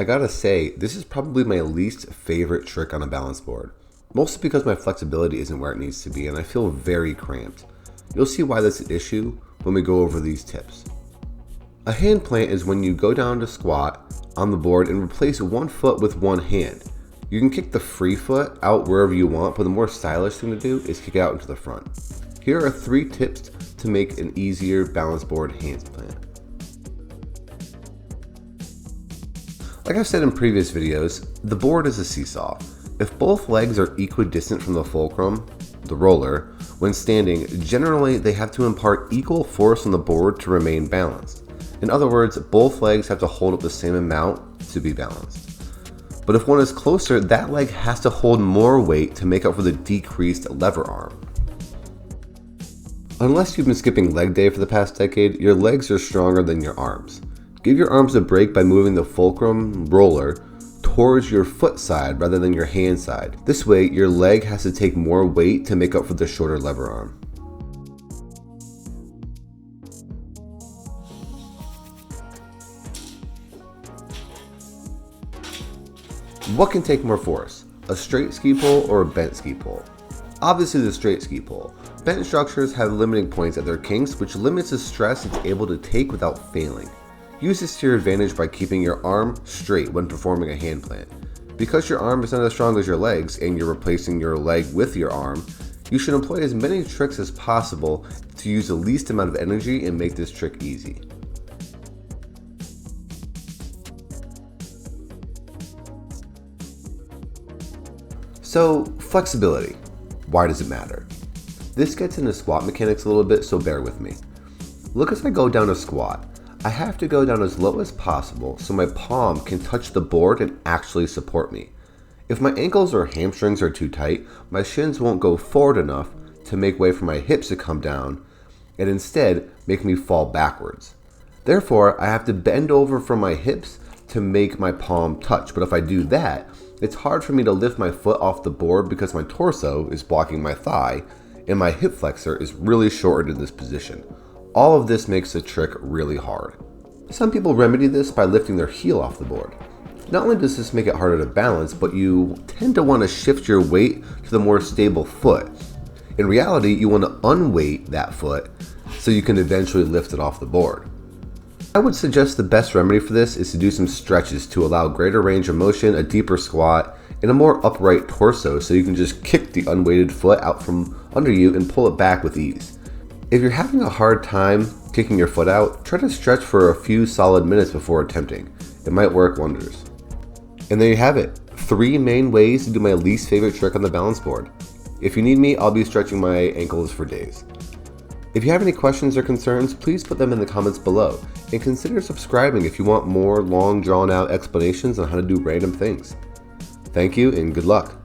I gotta say, this is probably my least favorite trick on a balance board, mostly because my flexibility isn't where it needs to be and I feel very cramped. You'll see why that's an issue when we go over these tips. A hand plant is when you go down to squat on the board and replace one foot with one hand. You can kick the free foot out wherever you want, but the more stylish thing to do is kick it out into the front. Here are 3 tips to make an easier balance board hand plant. Like I've said in previous videos, the board is a seesaw. If both legs are equidistant from the fulcrum, the roller, when standing, generally they have to impart equal force on the board to remain balanced. In other words, both legs have to hold up the same amount to be balanced. But if one is closer, that leg has to hold more weight to make up for the decreased lever arm. Unless you've been skipping leg day for the past decade, your legs are stronger than your arms. Give your arms a break by moving the fulcrum roller towards your foot side rather than your hand side. This way, your leg has to take more weight to make up for the shorter lever arm. What can take more force? A straight ski pole or a bent ski pole? Obviously the straight ski pole. Bent structures have limiting points at their kinks, which limits the stress it's able to take without failing. Use this to your advantage by keeping your arm straight when performing a hand plant. Because your arm is not as strong as your legs and you're replacing your leg with your arm, you should employ as many tricks as possible to use the least amount of energy and make this trick easy. So, flexibility. Why does it matter? This gets into squat mechanics a little bit, so bear with me. Look, as I go down a squat, I have to go down as low as possible so my palm can touch the board and actually support me. If my ankles or hamstrings are too tight, my shins won't go forward enough to make way for my hips to come down and instead make me fall backwards. Therefore, I have to bend over from my hips to make my palm touch, but if I do that, it's hard for me to lift my foot off the board because my torso is blocking my thigh and my hip flexor is really shortened in this position. All of this makes the trick really hard. Some people remedy this by lifting their heel off the board. Not only does this make it harder to balance, but you tend to want to shift your weight to the more stable foot. In reality, you want to unweight that foot so you can eventually lift it off the board. I would suggest the best remedy for this is to do some stretches to allow greater range of motion, a deeper squat, and a more upright torso so you can just kick the unweighted foot out from under you and pull it back with ease. If you're having a hard time kicking your foot out, try to stretch for a few solid minutes before attempting. It might work wonders. And there you have it, 3 main ways to do my least favorite trick on the balance board. If you need me, I'll be stretching my ankles for days. If you have any questions or concerns, please put them in the comments below, and consider subscribing if you want more long drawn out explanations on how to do random things. Thank you and good luck.